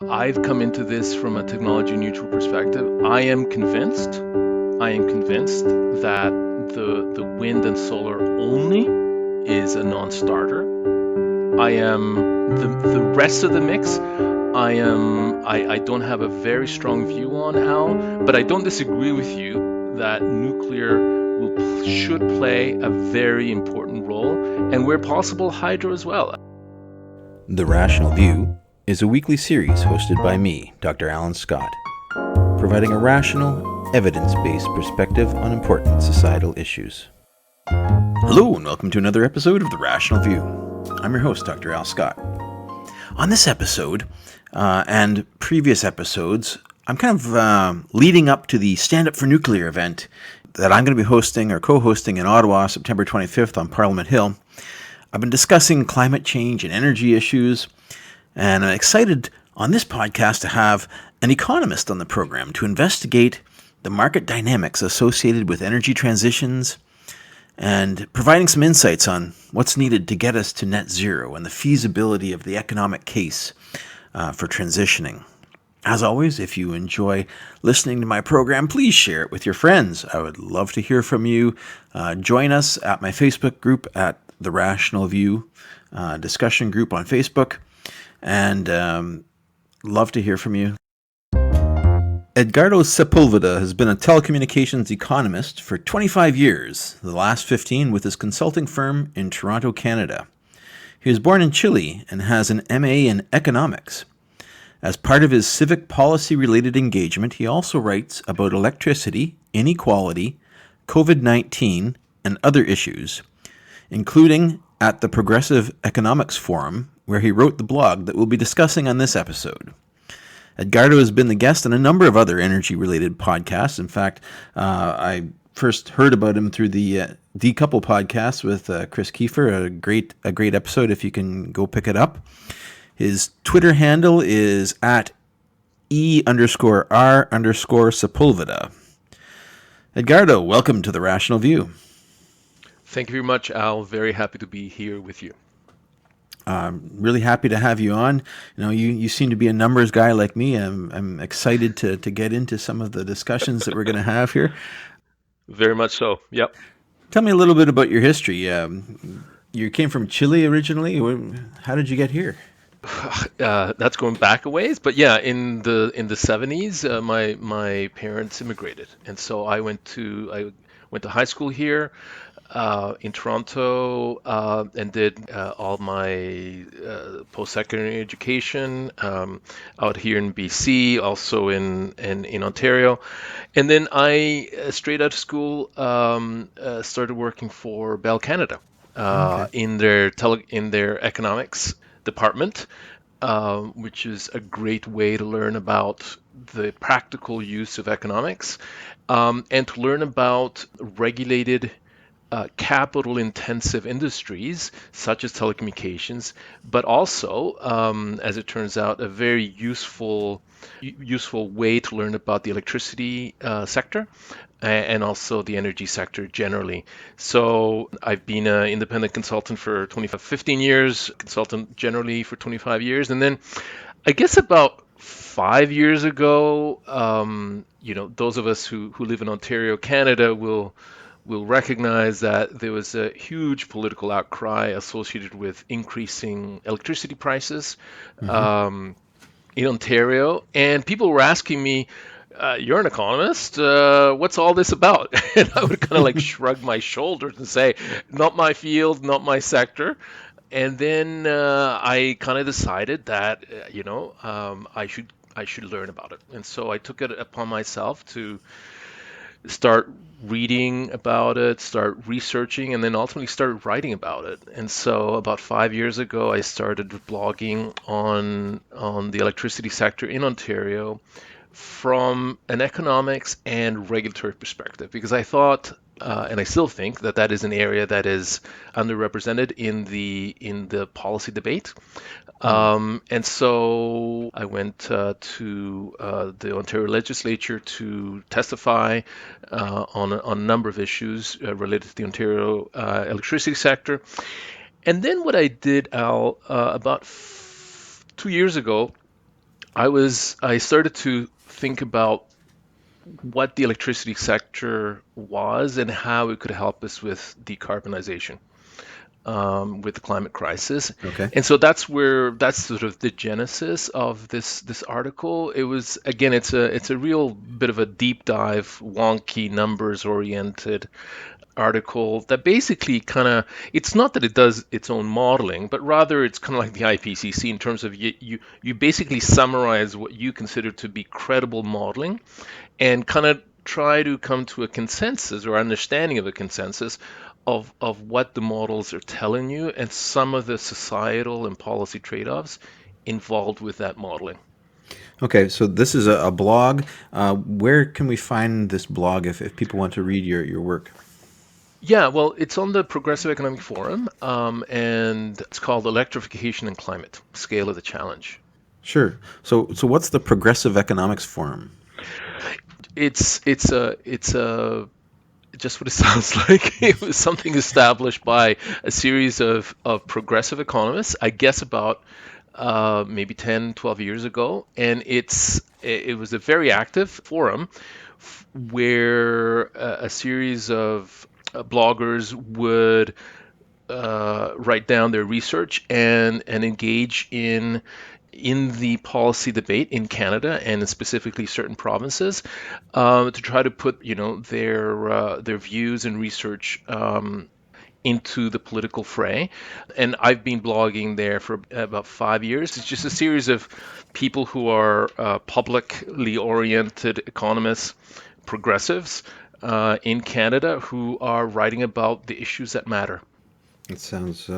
I've come into this from a technology neutral perspective. I am convinced that the wind and solar only is a non-starter. The rest of the mix. I don't have a very strong view on how, but I don't disagree with you that nuclear should play a very important role, and where possible, hydro as well. The Rational View is a weekly series hosted by me, Dr. Alan Scott, providing a rational, evidence-based perspective on important societal issues. Hello and welcome to another episode of The Rational View. I'm your host, Dr. Al Scott. On this episode, and previous episodes, I'm kind of leading up to the Stand Up for Nuclear event that I'm going to be hosting or co-hosting in Ottawa, September 25th on Parliament Hill. I've been discussing climate change and energy issues, and I'm excited on this podcast to have an economist on the program to investigate the market dynamics associated with energy transitions and providing some insights on what's needed to get us to net zero and the feasibility of the economic case for transitioning. As always, if you enjoy listening to my program, please share it with your friends. I would love to hear from you. Join us at my Facebook group at The Rational View discussion group on Facebook, and love to hear from you. Edgardo Sepulveda has been a telecommunications economist for 25 years, the last 15 with his consulting firm in Toronto, Canada. He was born in Chile and has an MA in economics. As part of his civic policy-related engagement, he also writes about electricity, inequality, COVID-19, and other issues, including at the Progressive Economics Forum, where he wrote the blog that we'll be discussing on this episode. Edgardo has been the guest on a number of other energy-related podcasts. In fact, I first heard about him through the Decouple podcast with Chris Kiefer, a great episode if you can go pick it up. His Twitter handle is at _R_Sepulveda. Edgardo, welcome to The Rational View. Thank you very much, Al. Very happy to be here with you. Really happy to have you on. You know, you seem to be a numbers guy like me. I'm excited to get into some of the discussions that we're going to have here. Very much so. Yep. Tell me a little bit about your history. You came from Chile originally. How did you get here? That's going back a ways, but yeah, in the 70s, my parents immigrated, and so I went to high school here in Toronto and did all my post-secondary education out here in BC, also in Ontario, and then I straight out of school started working for Bell Canada in their economics department, which is a great way to learn about the practical use of economics and to learn about regulated capital-intensive industries such as telecommunications, but also, as it turns out, a very useful way to learn about the electricity sector and also the energy sector generally. So I've been an independent consultant for 15 years, consultant generally for 25 years, and then I guess about 5 years ago, those of us who live in Ontario, Canada, will recognize that there was a huge political outcry associated with increasing electricity prices in Ontario, and people were asking me, "You're an economist. What's all this about?" And I would kind of like shrug my shoulders and say, "Not my field, not my sector." And then I kind of decided that I should learn about it, and so I took it upon myself to start reading about it, start researching, and then ultimately start writing about it. And so about 5 years ago, I started blogging on the electricity sector in Ontario from an economics and regulatory perspective, because I thought, and I still think that is an area that is underrepresented in the policy debate. And so I went to the Ontario legislature to testify on a number of issues related to the Ontario electricity sector. And then what I did, Al, about 2 years ago, I started to think about what the electricity sector was and how it could help us with decarbonization, with the climate crisis. Okay. And so that's sort of the genesis of this article. It was, again, it's a real bit of a deep dive, wonky, numbers oriented article that basically kind of, it's not that it does its own modeling, but rather it's kind of like the IPCC in terms of you basically summarize what you consider to be credible modeling and kind of try to come to a consensus or understanding of a consensus of what the models are telling you and some of the societal and policy trade-offs involved with that modeling. Okay, so this is a blog. Where can we find this blog if people want to read your work? Yeah, well, it's on the Progressive Economic Forum, and it's called Electrification and Climate: Scale of the Challenge. Sure. So what's the Progressive Economics Forum? It's just what it sounds like. It was something established by a series of progressive economists, I guess about maybe 10, 12 years ago. And it was a very active forum where a series of bloggers would write down their research and engage in the policy debate in Canada and specifically certain provinces, to try to put their views and research into the political fray. And I've been blogging there for about 5 years. It's just a series of people who are publicly oriented economists, progressives in Canada who are writing about the issues that matter. It sounds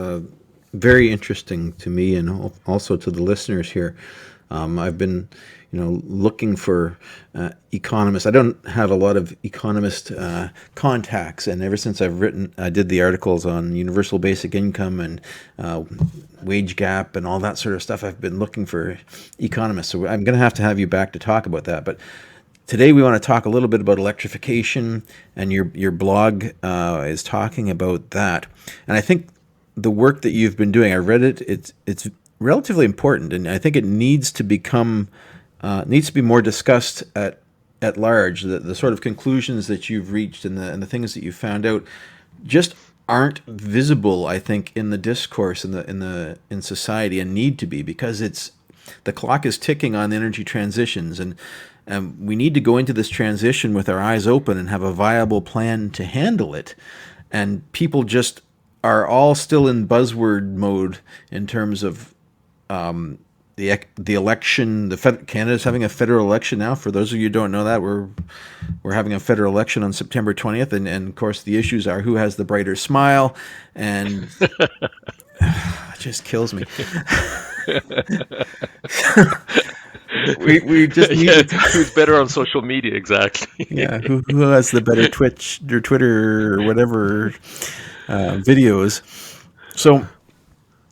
very interesting to me and also to the listeners here. I've been, looking for economists. I don't have a lot of economist contacts, and ever since I did the articles on universal basic income and wage gap and all that sort of stuff. I've been looking for economists. So I'm going to have you back to talk about that. But today we want to talk a little bit about electrification, and your blog is talking about that. And I think the work that you've been doing, I read it. It's relatively important, and I think it needs to be more discussed at large. The sort of conclusions that you've reached and the things that you found out just aren't visible, I think, in the discourse in society, and need to be, because the clock is ticking on energy transitions, and we need to go into this transition with our eyes open and have a viable plan to handle it. And people just are all still in buzzword mode in terms of the election. Canada's having a federal election now. For those of you who don't know that, we're having a federal election on September 20th, and of course the issues are who has the brighter smile, and it just kills me. We just need Yeah, to who's better on social media, exactly. yeah, who has the better Twitch or Twitter or whatever videos. So,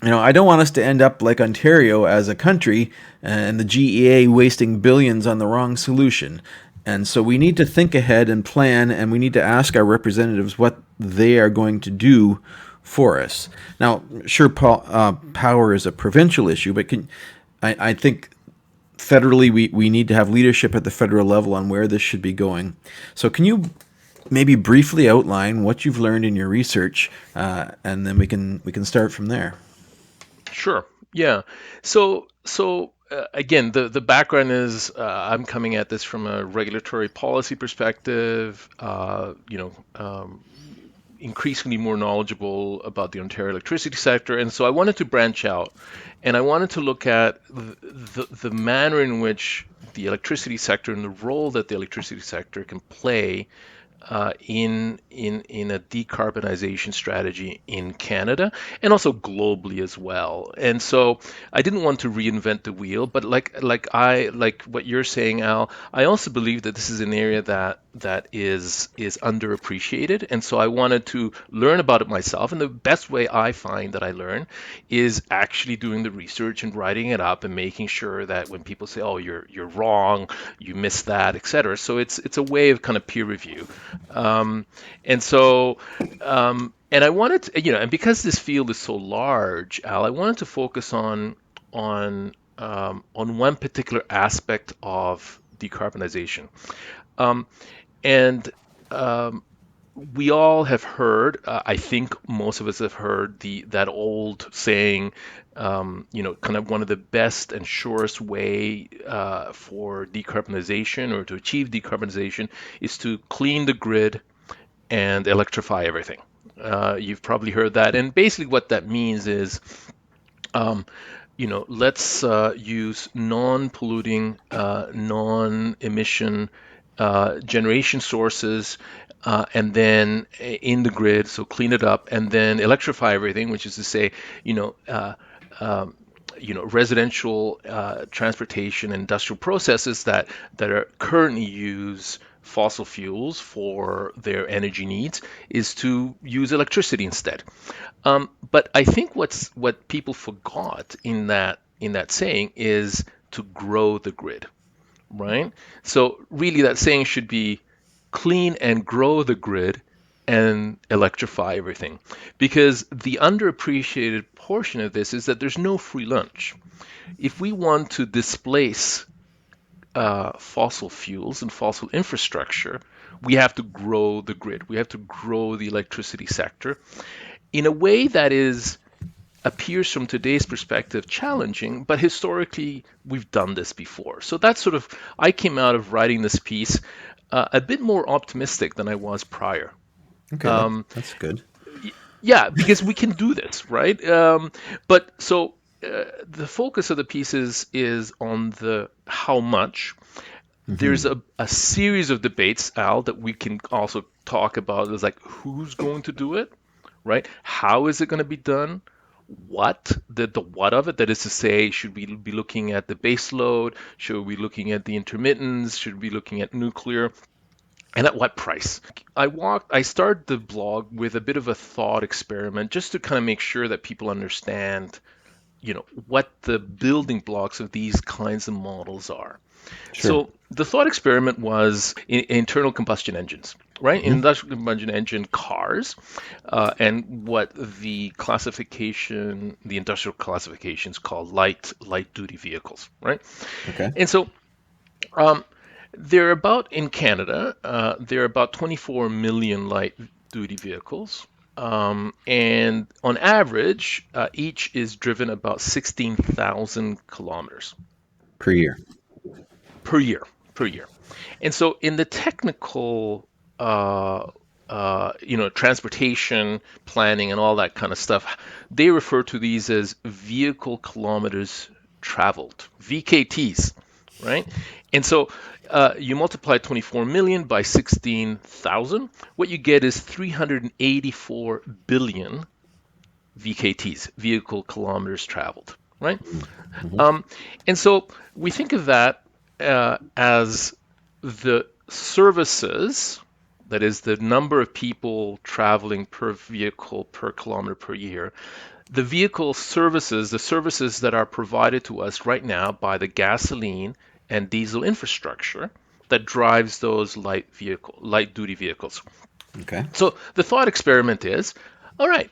I don't want us to end up like Ontario as a country and the GEA wasting billions on the wrong solution. And so we need to think ahead and plan, and we need to ask our representatives what they are going to do for us. Now, sure, power is a provincial issue, but I think federally we need to have leadership at the federal level on where this should be going. So can you maybe briefly outline what you've learned in your research, and then we can start from there? Sure. Yeah. So again, the background is, I'm coming at this from a regulatory policy perspective. Increasingly more knowledgeable about the Ontario electricity sector, and so I wanted to branch out, and I wanted to look at the manner in which the electricity sector and the role that the electricity sector can play in a decarbonization strategy in Canada and also globally as well. And so I didn't want to reinvent the wheel, but like what you're saying, Al, I also believe that this is an area that is underappreciated, and so I wanted to learn about it myself. And the best way I find that I learn is actually doing the research and writing it up and making sure that when people say, "Oh, you're wrong, you missed that," etc. So it's a way of kind of peer review. Um, and so, and I wanted to, and because this field is so large, Al, I wanted to focus on on one particular aspect of decarbonization. Um, and um, we all have heard, I think most of us have heard that old saying, kind of one of the best and surest way for decarbonization or to achieve decarbonization is to clean the grid and electrify everything. You've probably heard that. And basically what that means is um, let's use non-polluting, non-emission generation sources, and then in the grid, so clean it up, and then electrify everything, which is to say, you know, uh, um, residential transportation, industrial processes that are currently use fossil fuels for their energy needs is to use electricity instead. But I think what people forgot in that saying is to grow the grid, right? So really, that saying should be clean and grow the grid and electrify everything, because the underappreciated portion of this is that there's no free lunch. If we want to displace fossil fuels and fossil infrastructure, we have to grow the grid. We have to grow the electricity sector in a way that is appears from today's perspective challenging, but historically we've done this before. So that's sort of, I came out of writing this piece a bit more optimistic than I was prior. Okay, Um, that's good. yeah, because we can do this, right? But so the focus of the piece is on the how much. There's Hmm. a series of debates, Al, that we can also talk about. Is like who's going to do it, right? How is it going to be done? The what of it? That is to say, should we be looking at the base load? Should we be looking at the intermittence? Should we be looking at nuclear? And at what price? I started the blog with a bit of a thought experiment just to kind of make sure that people understand, what the building blocks of these kinds of models are. Sure. So the thought experiment was internal combustion engines, right? Hmm. Industrial combustion engine cars, and what the industrial classifications call light duty vehicles, right? Okay. And so um, they're about in Canada, there are about 24 million light duty vehicles. And on average, each is driven about 16,000 kilometers Per year. per year, per year. And so in the technical, transportation planning and all that kind of stuff, they refer to these as vehicle kilometers traveled, VKTs, right? And so you multiply 24 million by 16,000, what you get is 384 billion VKTs, vehicle kilometers traveled, right? Mm-hmm. Um, and so we think of that as the services, that is the number of people traveling per vehicle per kilometer per year, the vehicle services, the services that are provided to us right now by the gasoline and diesel infrastructure that drives those light duty vehicles. Okay. So the thought experiment is, all right,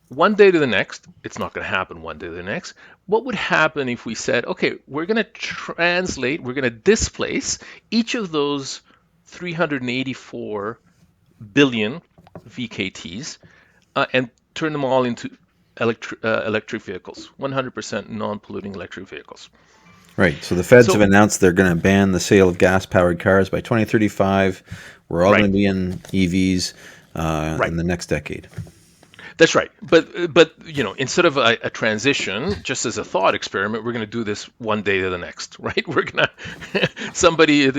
one day to the next, it's not going to happen one day to the next. What would happen if we said, okay, we're going to displace each of those 384 billion VKTs and turn them all into electric vehicles, 100% non-polluting electric vehicles. Right. So the feds have So, announced they're going to ban the sale of gas-powered cars by 2035. We're all right, going to be in EVs right. in the next decade. That's right. But instead of a transition, just as a thought experiment, we're going to do this one day to the next, right? We're going to somebody, a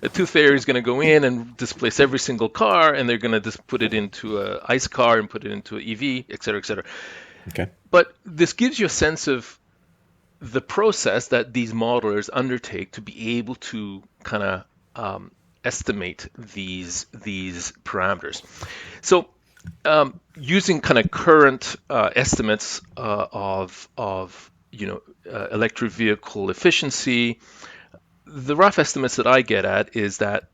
tooth fairy is going to go in and displace every single car, and they're going to just put it into a ICE car and put it into an EV, et cetera, et cetera. Okay. But this gives you a sense of the process that these modelers undertake to be able to kind of estimate these parameters. So using kind of current estimates of electric vehicle efficiency, the rough estimates that I get at is that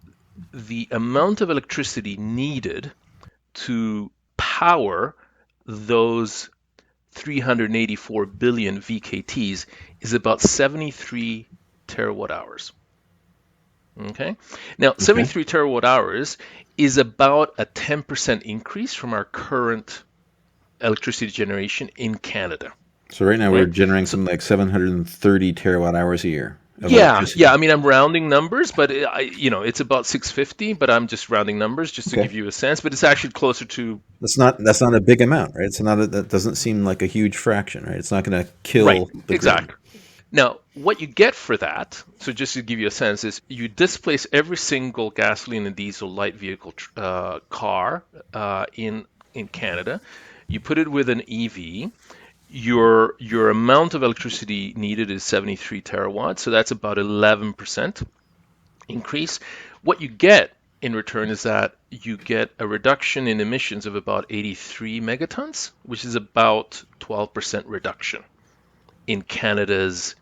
the amount of electricity needed to power those 384 billion VKTs is about 73 terawatt hours. Okay. Now, Okay. 73 terawatt hours is about a 10% increase from our current electricity generation in Canada, So right now we're right? generating So something like 730 terawatt hours a year of yeah. electricity. I mean, I'm rounding numbers, but it's about 650, but I'm just rounding numbers just to Okay. give you a sense. But it's actually closer to That's not a big amount, right? It's not that doesn't seem like a huge fraction, right? It's not going to right, kill the grid. exactly. Now, what you get for that, so just to give you a sense, is you displace every single gasoline and diesel light vehicle car in Canada. You put it with an EV. Your amount of electricity needed is 73 terawatts, so that's about 11% increase. What you get in return is that you get a reduction in emissions of about 83 megatons, which is about 12% reduction in Canada's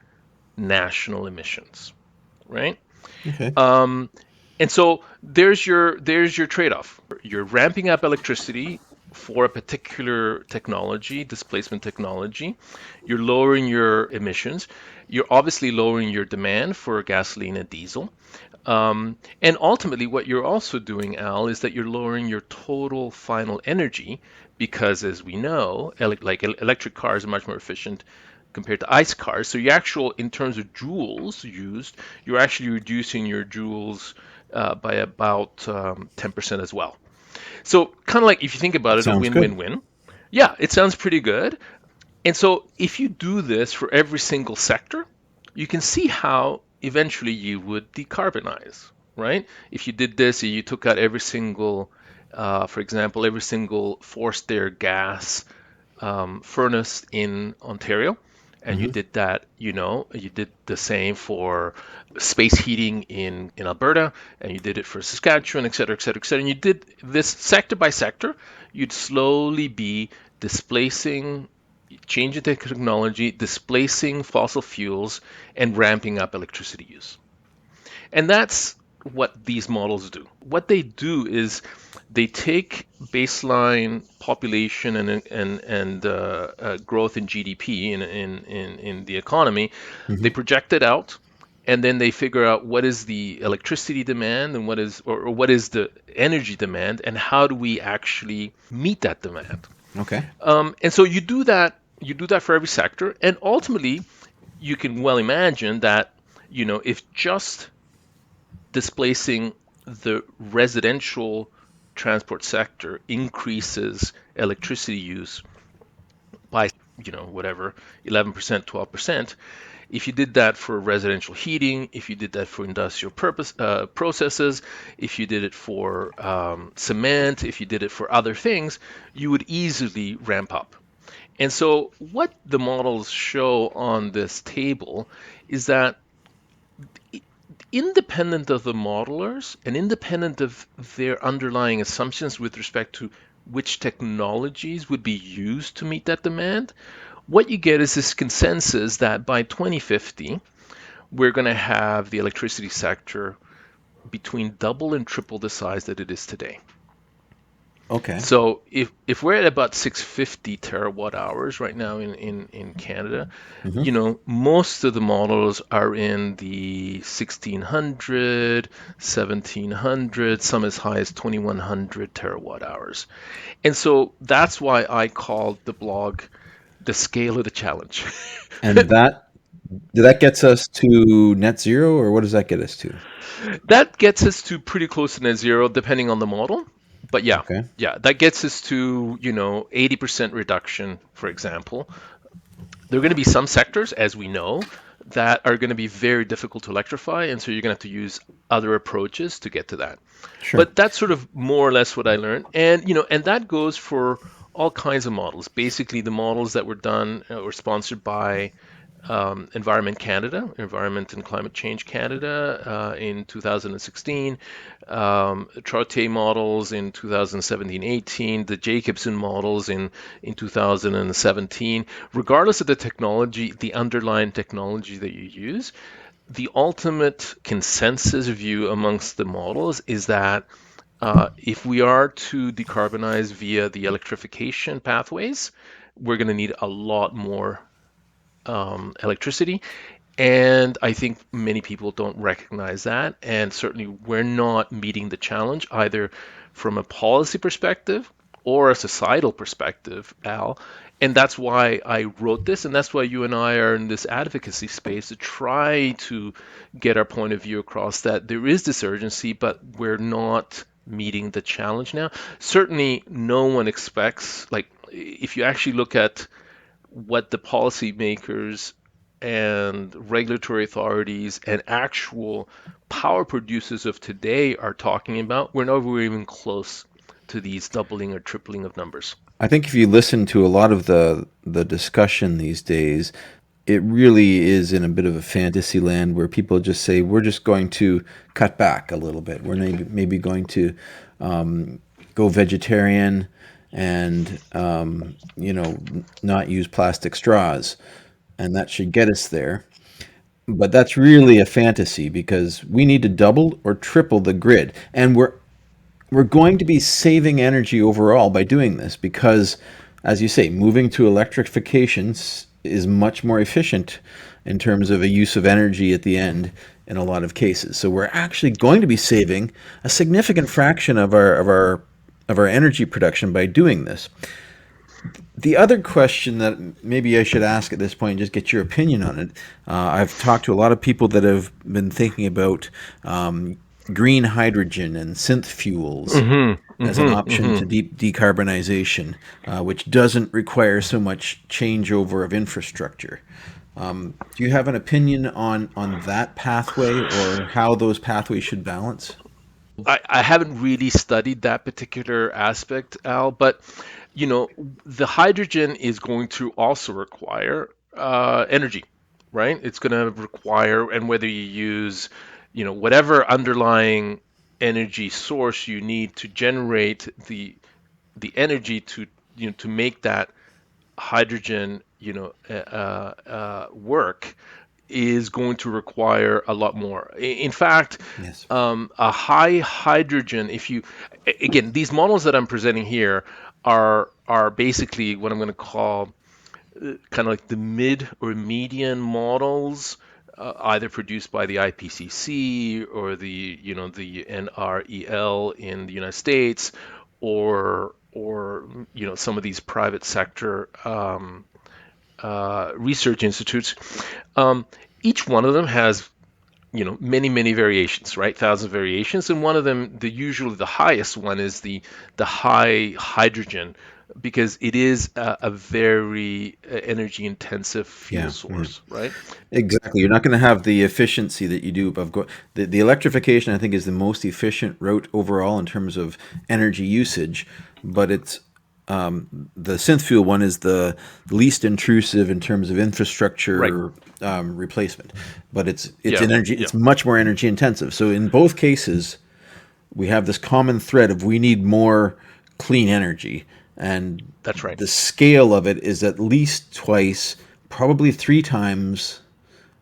national emissions, right? Okay. Um, and so there's your trade-off. You're ramping up electricity for a particular technology, displacement technology. You're lowering your emissions. You're obviously lowering your demand for gasoline and diesel. And ultimately, what you're also doing, Al, is that you're lowering your total final energy because, as we know, electric cars are much more efficient compared to ICE cars. So your actual, in terms of joules used, you're actually reducing your joules by about 10% as well. So kind of like if you think about it, a Sounds good. win-win-win. Yeah, it sounds pretty good. And so if you do this for every single sector, you can see how eventually you would decarbonize, right? If you did this, you took out every single, for example, every single forced air gas furnace in Ontario, and you Hmm. did that, you did the same for space heating in Alberta, and you did it for Saskatchewan, et cetera, et cetera, et cetera. And you did this sector by sector, you'd slowly be displacing, changing the technology, displacing fossil fuels, and ramping up electricity use. And that's what these models do. What they do is they take baseline population and growth in GDP in the economy, they Hmm. project it out, and then they figure out what is the electricity demand and what is the energy demand, and how do we actually meet that demand. Okay. And so you do that for every sector, and ultimately you can well imagine that if just displacing the residential transport sector increases electricity use by whatever 11%, 12%. If you did that for residential heating, if you did that for industrial processes, if you did it for cement, if you did it for other things, you would easily ramp up. And so what the models show on this table is that independent of the modelers and independent of their underlying assumptions with respect to which technologies would be used to meet that demand, what you get is this consensus that by 2050, we're going to have the electricity sector between double and triple the size that it is today. Okay. So if we're at about 650 terawatt hours right now in Canada, Hmm. most of the models are in the 1600, 1700, some as high as 2100 terawatt hours. And so that's why I called the blog the scale of the challenge. And that gets us to net zero, or what does that get us to? That gets us to pretty close to net zero, depending on the model. But yeah, Okay. yeah, that gets us to, 80% reduction, for example. There are going to be some sectors, as we know, that are going to be very difficult to electrify, and so you're going to have to use other approaches to get to that. Sure. But that's sort of more or less what I learned, and that goes for all kinds of models. Basically, the models that were done or sponsored by Environment Canada, Environment and Climate Change Canada in 2016, Trotte models in 2017-18, the Jacobson models in 2017. Regardless of the technology, the underlying technology that you use, the ultimate consensus view amongst the models is that if we are to decarbonize via the electrification pathways, we're going to need a lot more electricity. And I think many people don't recognize that. And certainly, we're not meeting the challenge either from a policy perspective or a societal perspective, Al. And that's why I wrote this. And that's why you and I are in this advocacy space to try to get our point of view across that there is this urgency, but we're not meeting the challenge now. Certainly, no one expects, like, if you actually look at what the policymakers and regulatory authorities and actual power producers of today are talking about, we're never even close to these doubling or tripling of numbers. I think if you listen to a lot of the discussion these days, it really is in a bit of a fantasy land where people just say we're just going to cut back a little bit. We're maybe going to go vegetarian and not use plastic straws, and that should get us there. But that's really a fantasy because we need to double or triple the grid, and we're going to be saving energy overall by doing this because, as you say, moving to electrification is much more efficient in terms of a use of energy at the end in a lot of cases. So we're actually going to be saving a significant fraction of our energy production by doing this. The other question that maybe I should ask at this point, just get your opinion on it. I've talked to a lot of people that have been thinking about green hydrogen and synth fuels Mm-hmm, as an mm-hmm, option to mm-hmm. decarbonization, which doesn't require so much changeover of infrastructure. Do you have an opinion on that pathway or how those pathways should balance? I haven't really studied that particular aspect, Al, but you know, the hydrogen is going to also require energy, right? It's going to require, and whether you use, whatever underlying energy source you need to generate the energy to to make that hydrogen work is going to require a lot more. In fact, Yes. a high hydrogen, if you, again, these models that I'm presenting here are basically what I'm going to call kind of like the mid or median models, either produced by the IPCC or the NREL in the United States, or some of these private sector research institutes. Um, each one of them has many variations, right? Thousands of variations, and one of them, usually the highest one, is the high hydrogen, because it is a very energy intensive fuel Yeah. Yeah. source, right? Exactly. You're not going to have the efficiency that you do the electrification, I think, is the most efficient route overall in terms of energy usage, but it's the synth fuel one is the least intrusive in terms of Right. infrastructure replacement, but it's Yeah. energy. Yeah. It's much more energy intensive. So in both cases, we have this common thread of we need more clean energy, and That's right. the scale of it is at least twice, probably three times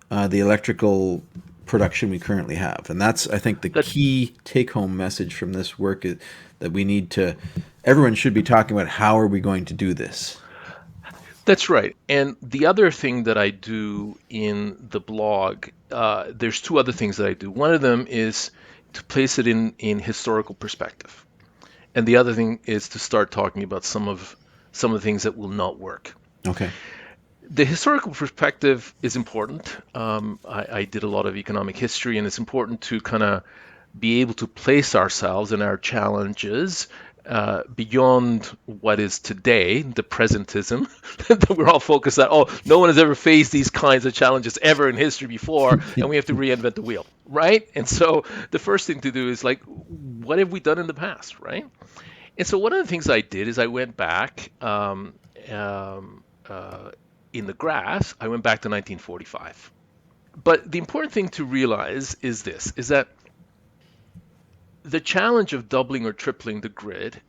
the electrical production we currently have. And that's, I think, the That key take home message from this work is that we need to, everyone should be talking about how are we going to do this. that's right. And the other thing that I do in the blog, there's two other things that I do. One of them is to place it in historical perspective. And the other thing is to start talking about some of the things that will not work. Okay. The historical perspective is important. I did a lot of economic history, and it's important to kind of be able to place ourselves and our challenges beyond what is today, the presentism that we're all focused on. Oh, no one has ever faced these kinds of challenges ever in history before, and we have to reinvent the wheel, right? And so the first thing to do is, like, what have we done in the past, right? And so one of the things I did is I went back in the graphs. I went back to 1945. But the important thing to realize is this: is that the challenge of doubling or tripling the grid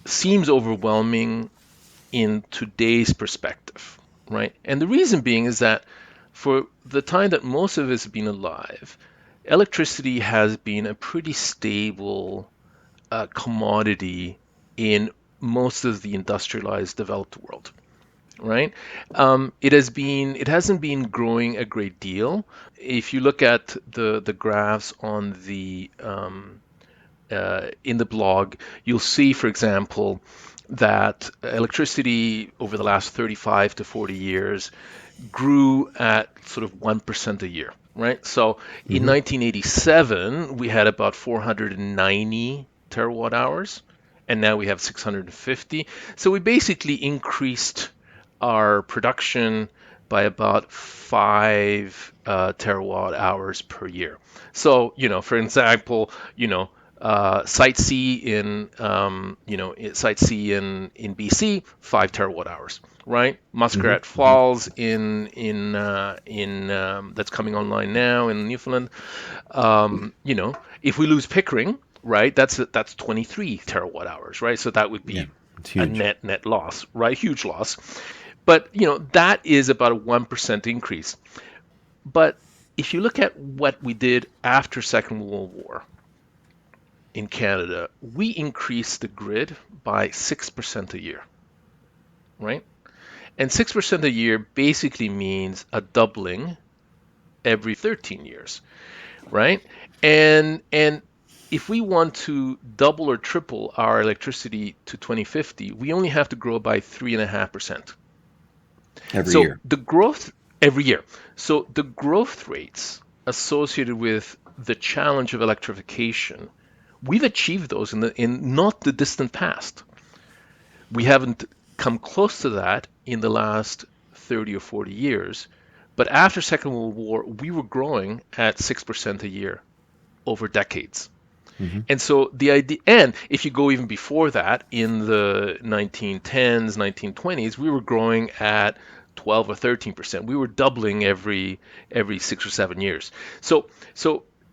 seems overwhelming in today's perspective, right? And the reason being is that for the time that most of us have been alive, electricity has been a pretty stable commodity in most of the industrialized developed world, right? It hasn't been growing a great deal. If you look at the graphs on the in the blog, you'll see, for example, that electricity over the last 35 to 40 years grew at sort of 1% a year, right? So in Mm-hmm. 1987, we had about 490 terawatt hours, and now we have 650. So we basically increased our production by about 5 terawatt hours per year. So, for example, Site C Site C in BC, 5 terawatt hours, right? Mm-hmm. Muskrat Mm-hmm. Falls in that's coming online now in Newfoundland. If we lose Pickering, right, that's 23 terawatt hours, right? So that would Yeah, be it's a huge. net loss, right? Huge loss. But that is about a 1% increase. But if you look at what we did after Second World War in Canada, we increased the grid by 6% a year, right? And 6% a year basically means a doubling every 13 years, right? And if we want to double or triple our electricity to 2050, we only have to grow by 3.5%. Every So year. the growth every year. So the growth rates associated with the challenge of electrification, we've achieved those in not the distant past. We haven't come close to that in the last 30 or 40 years. But after Second World War, we were growing at 6% a year over decades. Mm-hmm. And so the idea, and if you go even before that, in the 1910s, 1920s, we were growing at 12 or 13%. We were doubling every 6 or 7 years. So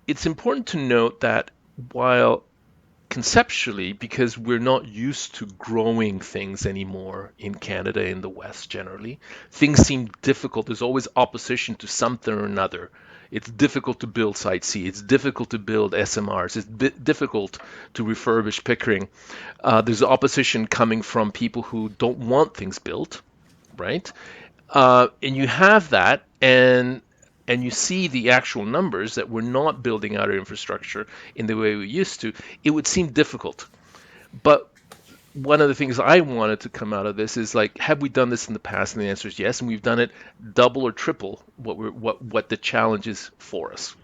it's important to note that while conceptually, because we're not used to growing things anymore in Canada, in the West generally, things seem difficult. There's always opposition to something or another. It's difficult to build Site C. It's difficult to build SMRs. It's difficult to refurbish Pickering. There's opposition coming from people who don't want things built, right? And you have that, and you see the actual numbers that we're not building out our infrastructure in the way we used to. It would seem difficult. But one of the things I wanted to come out of this is like, have we done this in the past? And the answer is yes, and we've done it double or triple what the challenge is for us.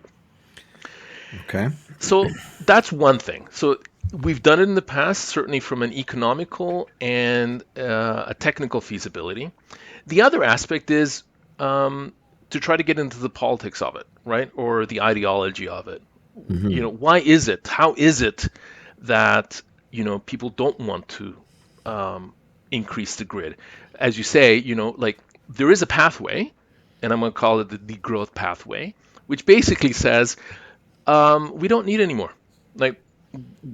Okay. So that's one thing. So we've done it in the past, certainly from an economical and a technical feasibility. The other aspect is to try to get into the politics of it, right? Or the ideology of it. Mm-hmm. Why is it? How is it that, people don't want to increase the grid? As you say, like there is a pathway, and I'm going to call it the degrowth pathway, which basically says we don't need any more. Like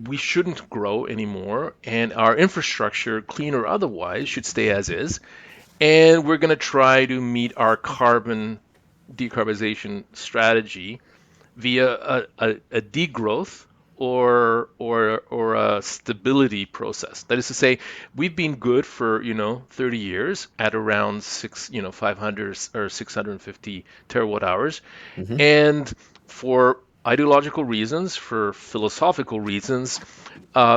we shouldn't grow anymore, and our infrastructure, clean or otherwise, should stay as is. And we're going to try to meet our carbon decarbonization strategy via a degrowth or a stability process. That is to say, we've been good for 30 years at around 500 or 650 terawatt hours, Mm-hmm. and for ideological reasons, for philosophical reasons,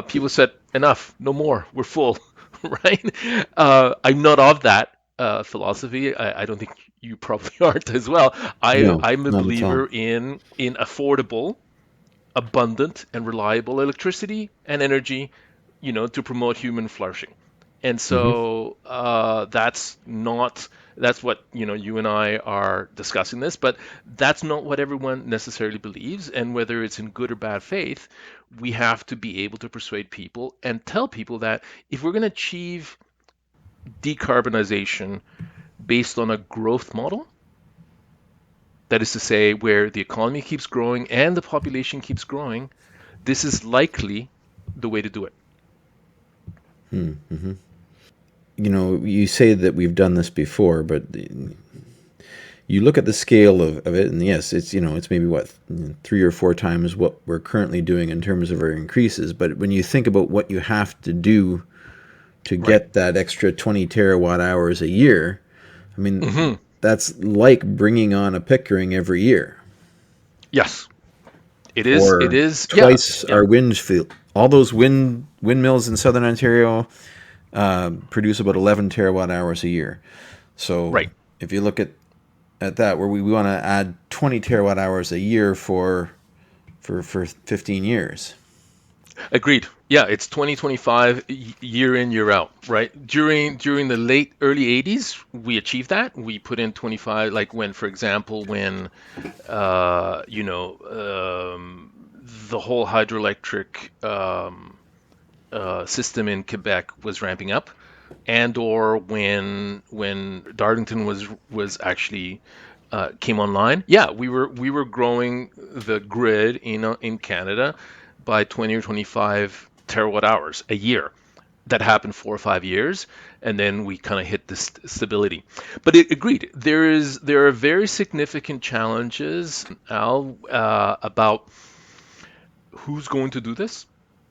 people said enough, no more, we're full, right? I'm not of that philosophy. I don't think you probably aren't as well. No, I'm a not at all. believer in affordable, abundant, and reliable electricity and energy, to promote human flourishing. And Mm-hmm. so that's what you and I are discussing this, but that's not what everyone necessarily believes. And whether it's in good or bad faith, we have to be able to persuade people and tell people that if we're going to achieve decarbonization based on a growth model, that is to say, where the economy keeps growing and the population keeps growing, this is likely the way to do it. Mm-hmm. You say that we've done this before, but you look at the scale of it, and yes, it's maybe what, 3 or 4 times what we're currently doing in terms of our increases. But when you think about what you have to do to Right. get that extra 20 terawatt hours a year. I mean, Hmm. that's like bringing on a Pickering every year, Yes, it is. It or is. Yeah. twice Yeah. our wind field. All those windmills in southern Ontario produce about 11 terawatt hours a year. So Right. if you look at that, where we want to add 20 terawatt hours a year for 15 years. Agreed. Yeah, it's 2025 year in, year out, right? During the late early 80s, we achieved that. We put in 25, like when, for example, when the whole hydroelectric system in Quebec was ramping up, and or when Darlington was actually came online. Yeah, we were growing the grid in Canada by 20 or 25 terawatt hours a year. That happened 4 or 5 years, and then we kind of hit this stability. But agreed, there are very significant challenges, Al, about who's going to do this,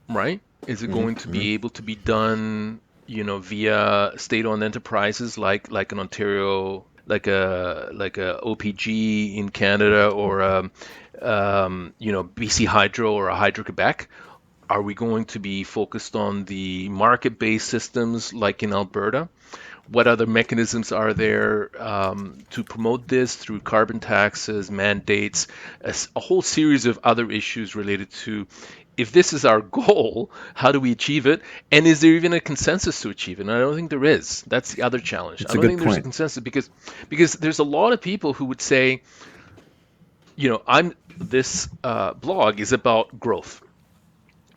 right? Is it going to Mm-hmm. be able to be done, via state-owned enterprises like an Ontario, like a OPG in Canada, or BC Hydro or a Hydro Quebec? Are we going to be focused on the market-based systems like in Alberta? What other mechanisms are there to promote this through carbon taxes, mandates, a whole series of other issues related to, if this is our goal, how do we achieve it? And is there even a consensus to achieve it? And I don't think there is. That's the other challenge. I It's a don't good think there's a point. consensus because there's a lot of people who would say, I'm this blog is about growth.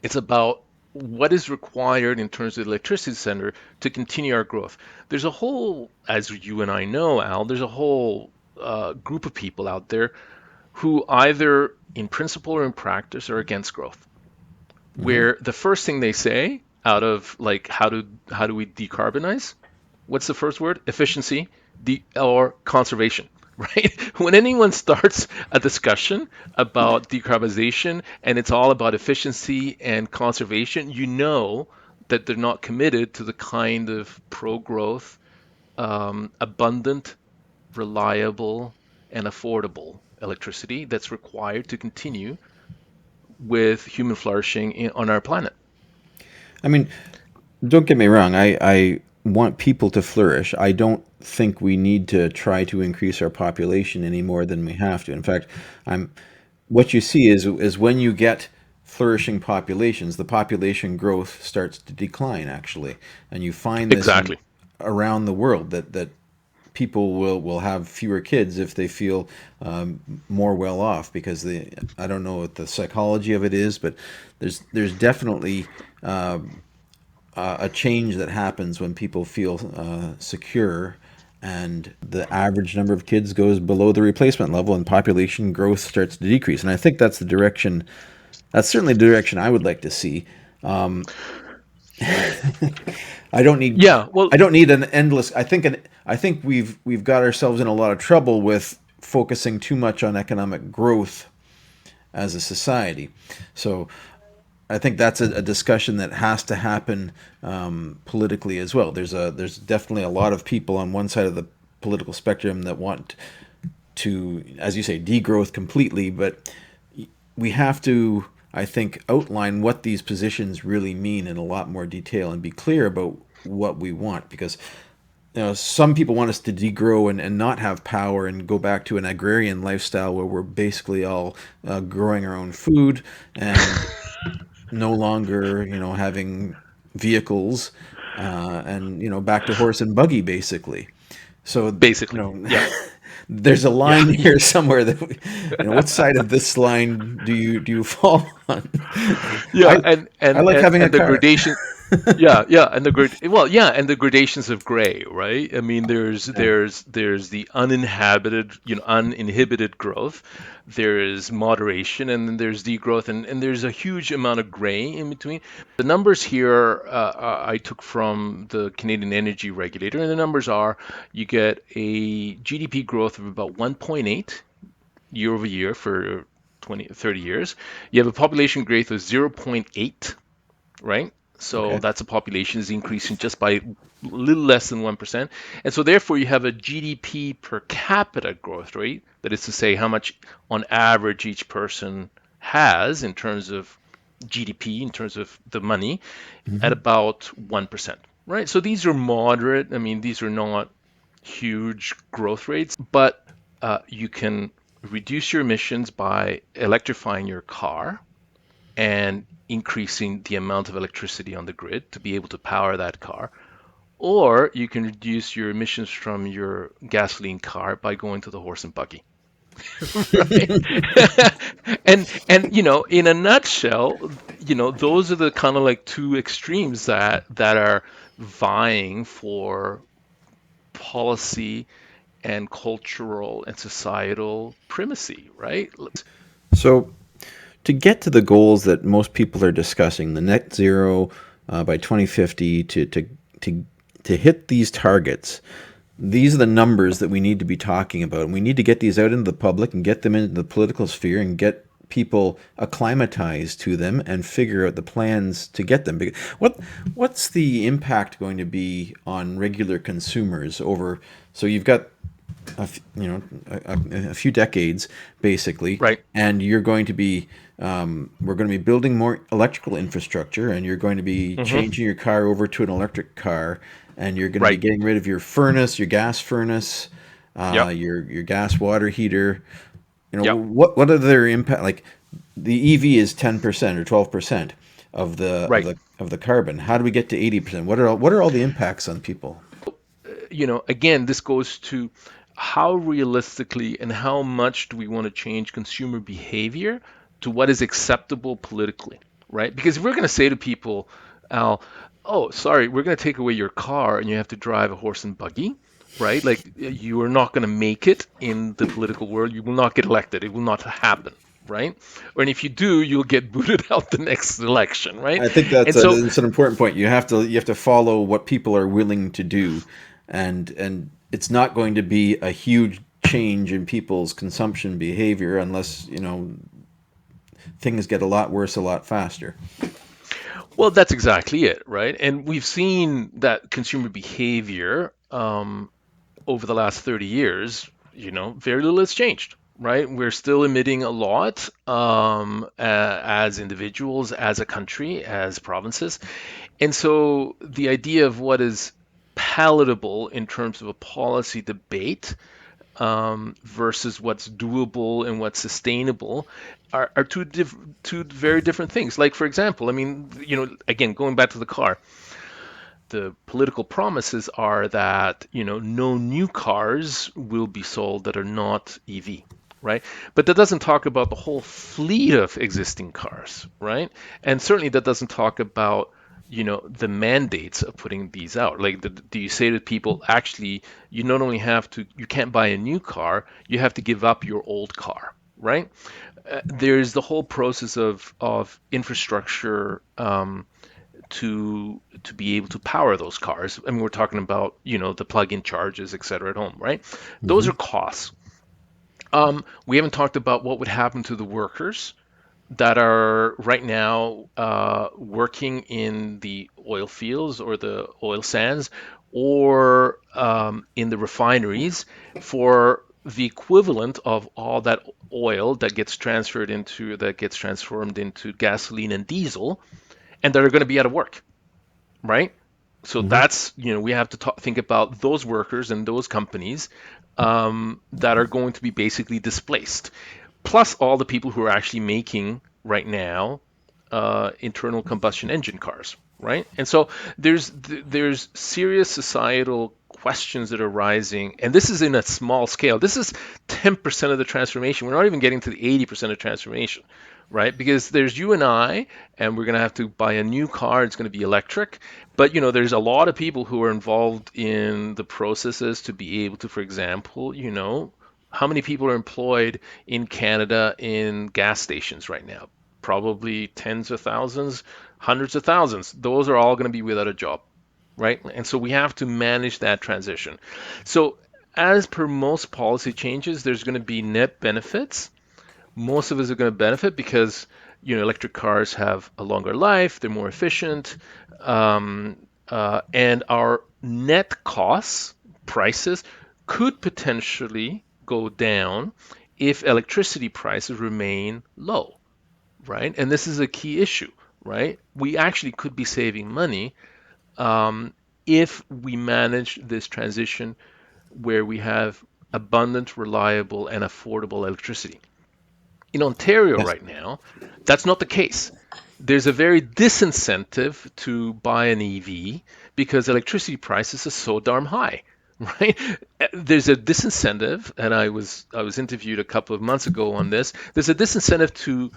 It's about what is required in terms of the electricity center to continue our growth. There's a whole, as you and I know, Al, there's a whole group of people out there who either in principle or in practice are against growth, Mm-hmm. where the first thing they say out of like how do we decarbonize? What's the first word? Efficiency, or conservation, right? When anyone starts a discussion about decarbonization and it's all about efficiency and conservation, you know that they're not committed to the kind of pro-growth, abundant, reliable, and affordable electricity that's required to continue with human flourishing on our planet. I mean, don't get me wrong. I want people to flourish. I don't think we need to try to increase our population any more than we have to. In fact, I'm what you see is when you get flourishing populations, the population growth starts to decline actually, and you find this Exactly. around the world that people will have fewer kids if they feel more well off because I don't know what the psychology of it is, but there's definitely a change that happens when people feel secure, and the average number of kids goes below the replacement level and population growth starts to decrease. And I think that's the direction, that's certainly the direction I would like to see. I don't need Yeah, well, I don't need an endless. I think we've got ourselves in a lot of trouble with focusing too much on economic growth as a society. So I think that's a discussion that has to happen politically as well. There's definitely a lot of people on one side of the political spectrum that want to, as you say, degrowth completely, but we have to, I think, outline what these positions really mean in a lot more detail and be clear about what we want, because some people want us to degrow and not have power and go back to an agrarian lifestyle where we're basically all growing our own food and no longer, having vehicles, and back to horse and buggy basically. So, basically, yeah, there's a yeah. line here somewhere that what side of this line do you fall on? Yeah, I and I and like and having a and the car. gradation, yeah, yeah, and the grade, well, yeah, and the gradations of gray, right? I mean, there's Yeah. there's there's the uninhabited, uninhibited growth. There is moderation, and then there's degrowth, and there's a huge amount of gray in between. The numbers here I took from the Canadian Energy Regulator, and the numbers are you get a GDP growth of about 1.8 year over year for 20, 30 years. You have a population growth of zero point 0.8, right? So Okay. that's a population is increasing just by a little less than 1%. And so therefore you have a GDP per capita growth rate, that is to say how much on average each person has in terms of GDP, in terms of the money, at Hmm. about 1%, right? So these are moderate. I mean, these are not huge growth rates, but you can reduce your emissions by electrifying your car and increasing the amount of electricity on the grid to be able to power that car. Or you can reduce your emissions from your gasoline car by going to the horse and buggy, right? And in a nutshell, those are the kind of like two extremes that are vying for policy and cultural and societal primacy, right? So, to get to the goals that most people are discussing, the net zero by 2050, to to hit these targets, these are the numbers that we need to be talking about, and we need to get these out into the public and get them into the political sphere and get people acclimatized to them and figure out the plans to get them. What's the impact going to be on regular consumers over? So you've got a few decades basically, Right. and you're going to be we're going to be building more electrical infrastructure, and you're going to be Hmm. changing your car over to an electric car, and you're going to be Right. getting rid of your furnace, your gas furnace, Yep. your gas water heater. Yep. What are their impact? Like the EV is 10% or 12% of Right. the carbon. How do we get to 80%? What are all the impacts on people? Again, this goes to how realistically and how much do we want to change consumer behavior to what is acceptable politically, right? Because if we're going to say to people, Al, oh, sorry, we're going to take away your car and you have to drive a horse and buggy, right? Like you are not going to make it in the political world. You will not get elected. It will not happen, right? Or and if you do, you'll get booted out the next election, right? I think And so that's an important point. You have to follow what people are willing to do, and it's not going to be a huge change in people's consumption behavior unless things get a lot worse a lot faster. Well, that's exactly it, right? And we've seen that consumer behavior over the last 30 years, very little has changed, right? We're still emitting a lot as individuals, as a country, as provinces. And so the idea of what is palatable in terms of a policy debate versus what's doable and what's sustainable are two very different things. Like, for example, I mean, again, going back to the car, the political promises are that, no new cars will be sold that are not EV, right? But that doesn't talk about the whole fleet of existing cars, right? And certainly that doesn't talk about, the mandates of putting these out. Like, do you say to people, actually, you can't buy a new car, you have to give up your old car, right? There's the whole process of infrastructure to be able to power those cars. I mean, we're talking about, the plug-in charges, et cetera, at home, right? Those Hmm. are costs. We haven't talked about what would happen to the workers that are right now working in the oil fields or the oil sands or in the refineries for the equivalent of all that oil that gets transformed into gasoline and diesel, and that are going to be out of work, right? So Hmm. that's, we have to think about those workers and those companies that are going to be basically displaced, plus all the people who are actually making right now internal combustion engine cars, right? And so there's serious societal questions that are rising, and this is in a small scale. This is 10% of the transformation. We're not even getting to the 80% of transformation, right? Because there's you and I, and we're going to have to buy a new car. It's going to be electric, but there's a lot of people who are involved in the processes to be able to, for example, how many people are employed in Canada in gas stations right now? Probably tens of thousands, hundreds of thousands. Those are all going to be without a job, right? And so we have to manage that transition. So, as per most policy changes, there's going to be net benefits, Most of us are going to benefit because electric cars have a longer life, they're more efficient, and our net costs prices could potentially go down if electricity prices remain low, right? And this is a key issue, right? We actually could be saving money um, if we manage this transition where we have abundant, reliable, and affordable electricity. In Ontario Yes. right now, that's not the case. There's a very disincentive to buy an EV because electricity prices are so darn high, right? There's a disincentive, and I was interviewed a couple of months ago on this. There's a disincentive to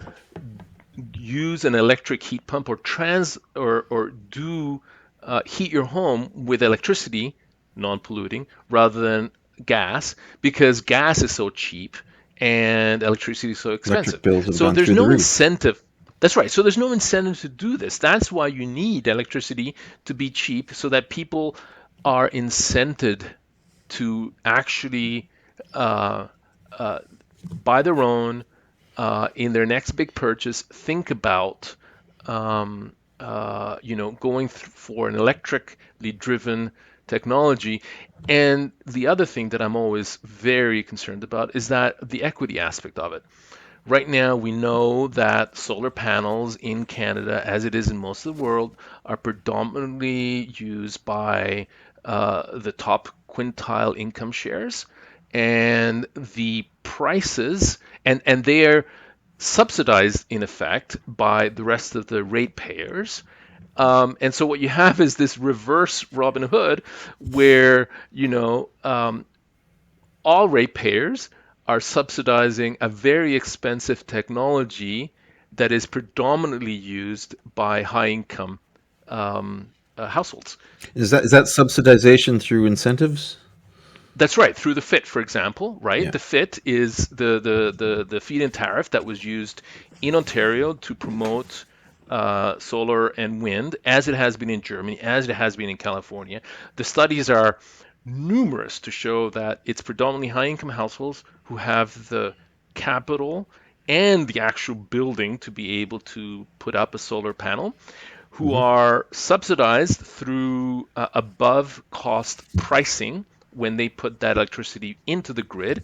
use an electric heat pump or do heat your home with electricity, non-polluting, rather than gas, because gas is so cheap and electricity is so Electric expensive. bills have So gone there's through the no roof. incentive. That's right. So there's no incentive to do this. That's why you need electricity to be cheap, so that people are incented to actually uh, uh, buy their own, in their next big purchase, think about going for an electrically driven technology. And the other thing that I'm always very concerned about is that the equity aspect of it. Right now, we know that solar panels in Canada, as it is in most of the world, are predominantly used by the top quintile income shares, and the prices, and they are subsidized in effect by the rest of the ratepayers. And so what you have is this reverse Robin Hood, where all ratepayers are subsidizing a very expensive technology that is predominantly used by high income households. Is that subsidization through incentives? That's right, through the FIT, for example, right? Yeah. The FIT is the feed-in tariff that was used in Ontario to promote solar and wind, as it has been in Germany, as it has been in California. The studies are numerous to show that it's predominantly high-income households who have the capital and the actual building to be able to put up a solar panel, who Hmm. are subsidized through above cost pricing when they put that electricity into the grid.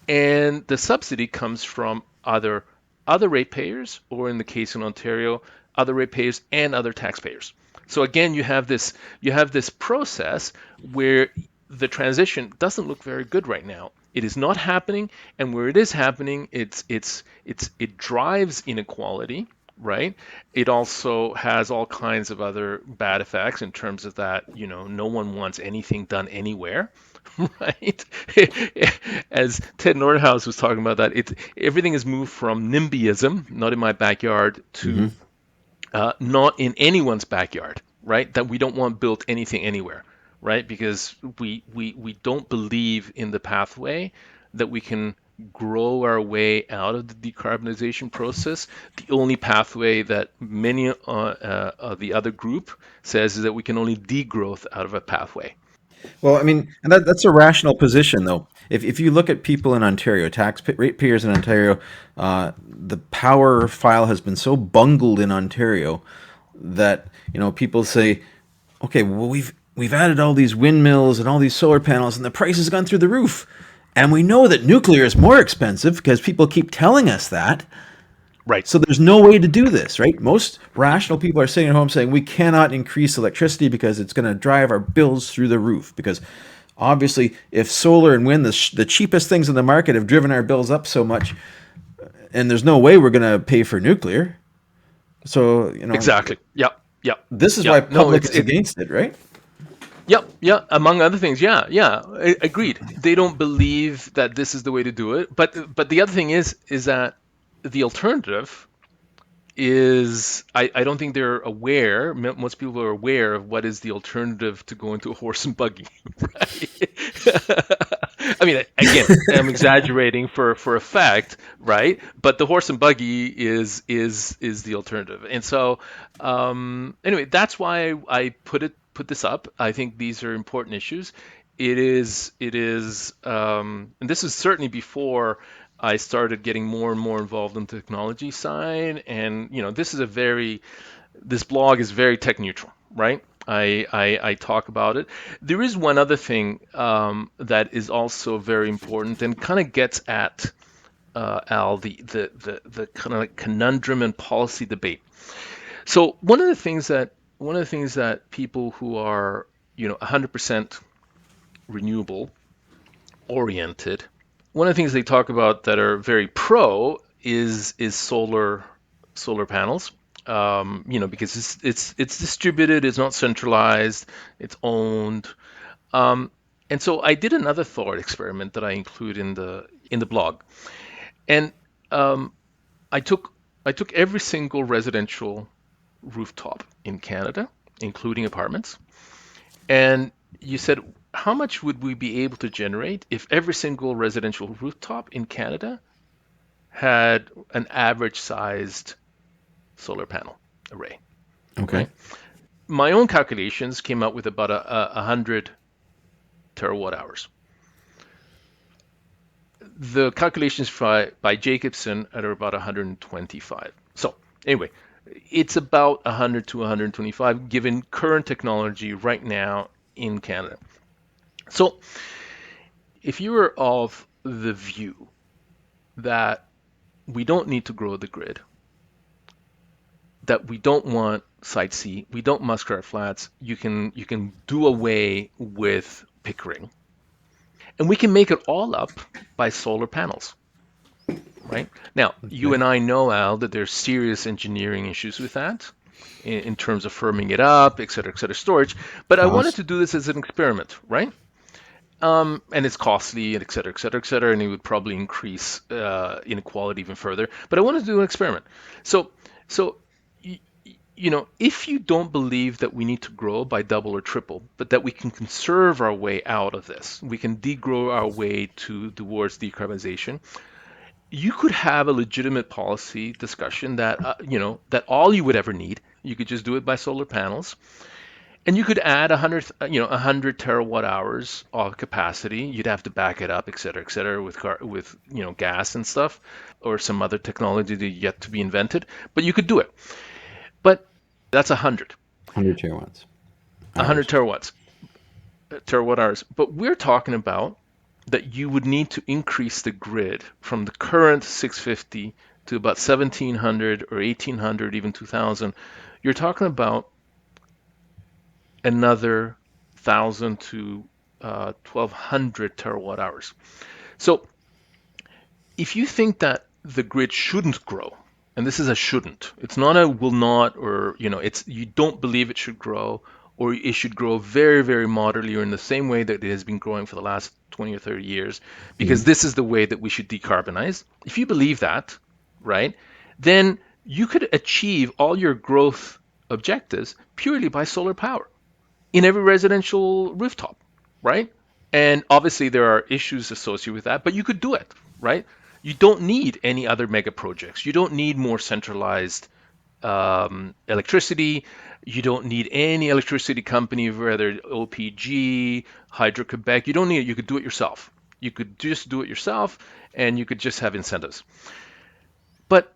And the subsidy comes from either other ratepayers, or in the case in Ontario, other ratepayers and other taxpayers. So again, you have this process where the transition doesn't look very good right now. It is not happening, and where it is happening, it drives inequality, right? It also has all kinds of other bad effects in terms of that, no one wants anything done anywhere, right? As Ted Nordhaus was talking about, that everything has moved from NIMBYism, not in my backyard, Hmm. to not in anyone's backyard, right? That we don't want built anything anywhere, right? Because we don't believe in the pathway that we can grow our way out of the decarbonization process. The only pathway that many of the other group says is that we can only degrowth out of a pathway. Well, I mean, and that's a rational position, though. If you look at people in Ontario, ratepayers in Ontario, the power file has been so bungled in Ontario that people say, okay, well we've added all these windmills and all these solar panels, and the price has gone through the roof, and we know that nuclear is more expensive because people keep telling us that. Right. So there's no way to do this, right? Most rational people are sitting at home saying we cannot increase electricity because it's going to drive our bills through the roof. Because obviously, if solar and wind, the cheapest things in the market, have driven our bills up so much, and there's no way we're going to pay for nuclear. So Exactly. Yep. Yep. this is why Yep. No, public it's is it. against it, right? Yep. Yeah. Among other things. Yeah. Yeah. Agreed. They don't believe that this is the way to do it. But the other thing is that the alternative is, I don't think they're aware. Most people are aware of what is the alternative to going to a horse and buggy, right? I mean, again, I'm exaggerating for effect, right? But the horse and buggy is the alternative. And so, anyway, that's why I put this up. I think these are important issues. And this is certainly before. I started getting more and more involved in the technology side, and this blog is very tech neutral, right? I talk about it. There is one other thing that is also very important and kind of gets at Al, the kind of like conundrum and policy debate. So one of the things that people who are 100% renewable oriented, one of the things they talk about that are very pro is solar panels. Because it's distributed, it's not centralized, it's owned. Um, and so I did another thought experiment that I include in the blog, and um, I took I took every single residential rooftop in Canada, including apartments, and you said, how much would we be able to generate if every single residential rooftop in Canada had an average sized solar panel array, Okay. right? My own calculations came out with about a 100 terawatt hours. The calculations by Jacobson are about 125. So anyway, it's about 100 to 125 given current technology right now in Canada. So if you are of the view that we don't need to grow the grid, that we don't want Site C, we don't Muskrat Flats, you can do away with Pickering, and we can make it all up by solar panels, right? Now, you Okay. and I know, Al, that there's serious engineering issues with that in terms of firming it up, et cetera, storage. But I wanted Cost. to do this as an experiment, right? And it's costly, and et cetera, et cetera, et cetera, and it would probably increase inequality even further. But I wanted to do an experiment. So, so if you don't believe that we need to grow by double or triple, but that we can conserve our way out of this, we can degrow our way towards decarbonization. You could have a legitimate policy discussion that that all you would ever need, you could just do it by solar panels, and you could add 100 terawatt hours of capacity. You'd have to back it up, et cetera, with gas and stuff, or some other technology that yet to be invented. But you could do it. But that's 100 terawatts 100 hours. terawatt hours. But we're talking about that you would need to increase the grid from the current 650 to about 1700 or 1800, even 2000. You're talking about another 1,000 to 1,200 terawatt hours. So if you think that the grid shouldn't grow, and this is a shouldn't, it's not a will not, or it's you don't believe it should grow, or it should grow very, very moderately, or in the same way that it has been growing for the last 20 or 30 years, because Mhm. this is the way that we should decarbonize. If you believe that, right, then you could achieve all your growth objectives purely by solar power in every residential rooftop, right? And obviously there are issues associated with that, but you could do it, right? You don't need any other mega projects. You don't need more centralized electricity. You don't need any electricity company, whether OPG, Hydro Quebec. You don't need it. You could do it yourself. You could just do it yourself, and you could just have incentives. But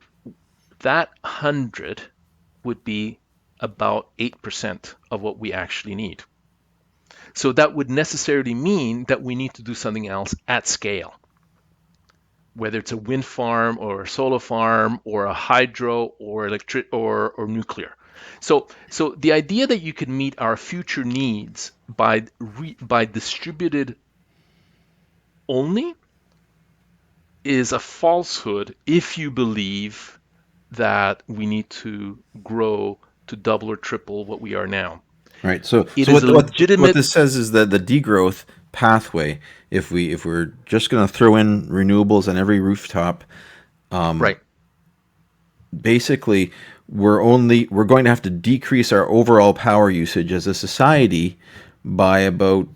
that 100 would be about 8% of what we actually need. So that would necessarily mean that we need to do something else at scale, whether it's a wind farm or a solar farm or a hydro or electric or nuclear. So the idea that you can meet our future needs by distributed only is a falsehood if you believe that we need to grow to double or triple what we are now. Right. So, It so is a what legitimate. this says is that the degrowth pathway, if we're just going to throw in renewables on every rooftop, Right. basically we're going to have to decrease our overall power usage as a society by about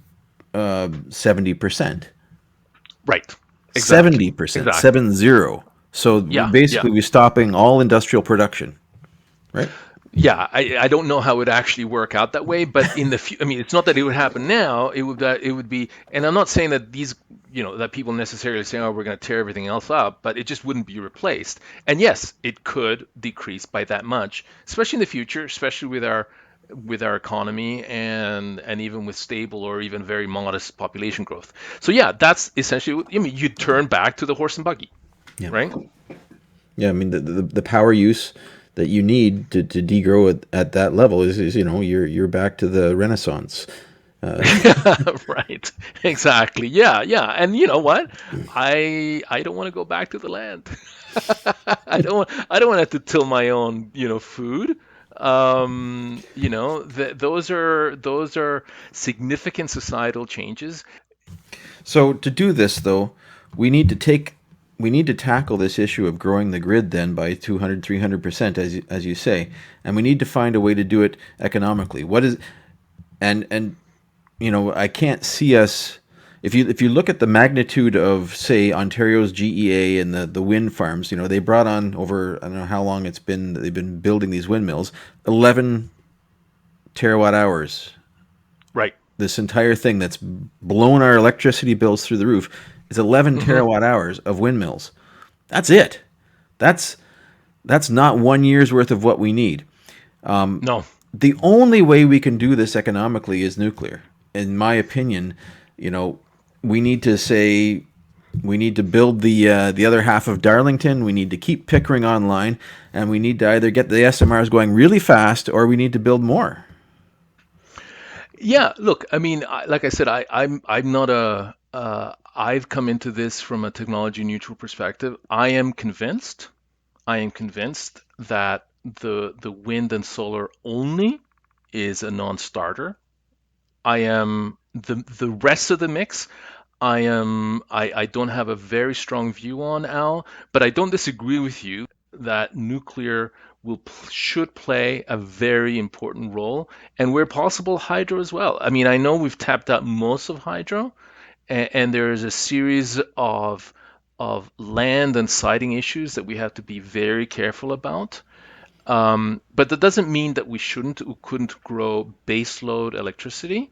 70%. Right. Exactly. 70%, Exactly. 70. So Yeah. Yeah. basically, we're stopping all industrial production, right? Yeah, I don't know how it would actually work out that way, but in the I mean, it's not that it would happen now. It would be, and I'm not saying that these, that people necessarily saying, oh, we're going to tear everything else up, but it just wouldn't be replaced. And yes, it could decrease by that much, especially in the future, especially with our economy and even with stable or even very modest population growth. So yeah, that's essentially. I mean, you turn back to the horse and buggy, Yeah. right? Yeah, I mean the power use that you need to degrow at that level is you're back to the Renaissance. Right. Exactly. Yeah, yeah. And you know what? I don't want to go back to the land. I don't want to have to till my own, food. Those are significant societal changes. So to do this though, we need to take we need to tackle this issue of growing the grid then by 200 300% as you say, and we need to find a way to do it economically. What is and I can't see us if you look at the magnitude of say Ontario's GEA and the wind farms, they brought on over I don't know how long it's been they've been building these windmills, 11 terawatt hours. Right. This entire thing that's blown our electricity bills through the roof is 11 Hmm. terawatt hours of windmills. That's it. That's that's not 1 year's worth of what we need. No. The only way we can do this economically is nuclear. In my opinion, you know, we need to say we need to build the other half of Darlington. We need to keep Pickering online, and we need to either get the SMRs going really fast or we need to build more. Yeah, look, I mean, like I said, I'm not I've come into this from a technology neutral perspective. I am convinced that the wind and solar only is a non-starter. I am the rest of the mix. I don't have a very strong view on, Al, but I don't disagree with you that nuclear should play a very important role, and where possible, hydro as well. I mean, I know we've tapped out most of hydro, and there is a series of land and siting issues that we have to be very careful about. But that doesn't mean that we shouldn't or couldn't grow baseload electricity.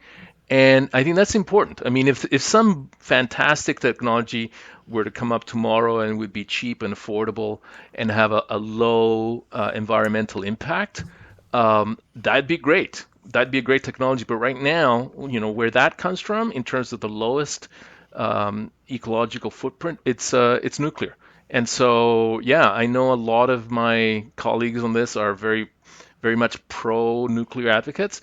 And I think that's important. I mean, if some fantastic technology were to come up tomorrow and would be cheap and affordable and have a low environmental impact, that'd be great. That'd be a great technology. But right now, where that comes from in terms of the lowest ecological footprint, it's nuclear. And so, yeah, I know a lot of my colleagues on this are very, very much pro nuclear advocates.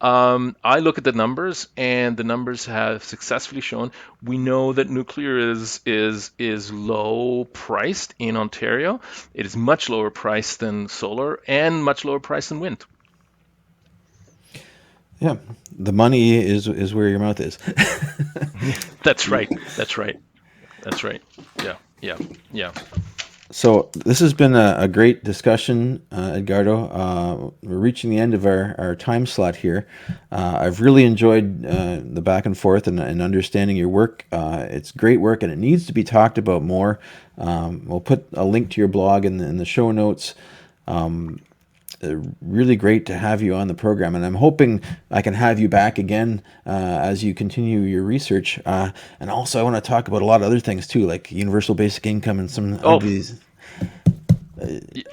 I look at the numbers, and the numbers have successfully shown we know that nuclear is low priced in Ontario. It is much lower priced than solar and much lower priced than wind. Yeah, the money is where your mouth is. That's right. That's right. That's right. Yeah. Yeah. Yeah. So this has been a great discussion, Edgardo. We're reaching the end of our time slot here. I've really enjoyed the back and forth and understanding your work. It's great work and it needs to be talked about more. We'll put a link to your blog in the show notes. Really great to have you on the program, and I'm hoping I can have you back again as you continue your research. And also, I want to talk about a lot of other things too, like universal basic income and some of Oh, these.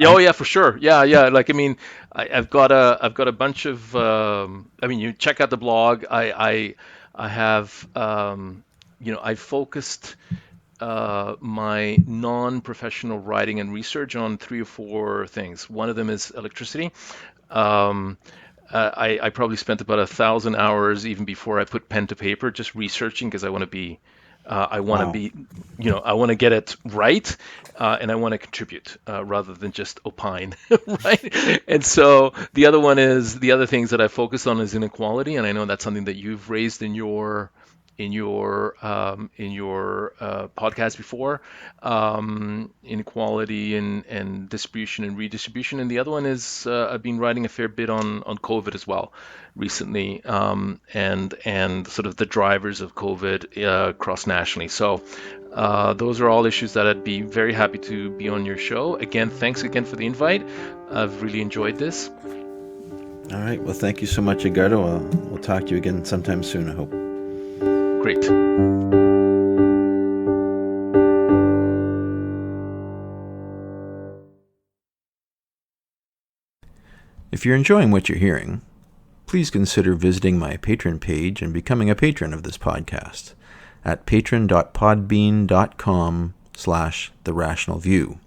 oh I yeah, for sure. Yeah, yeah. Like I mean, I've got a bunch of. I mean, you check out the blog. I have. I focused my non-professional writing and research on three or four things. One of them is electricity. Um, I probably spent about 1,000 hours even before I put pen to paper just researching because I want to wow. be, I want to get it right, and I want to contribute rather than just opine, right? And so the other things that I focus on is inequality, and I know that's something that you've raised in your podcast before, inequality and distribution and redistribution. And the other one is I've been writing a fair bit on COVID as well recently, and sort of the drivers of COVID cross nationally. So those are all issues that I'd be very happy to be on your show. Again, thanks again for the invite. I've really enjoyed this. All right. Well, thank you so much, Edgardo. We'll talk to you again sometime soon, I hope. Great. If you're enjoying what you're hearing, please consider visiting my Patreon page and becoming a patron of this podcast at patron.podbean.com/TheRationalView.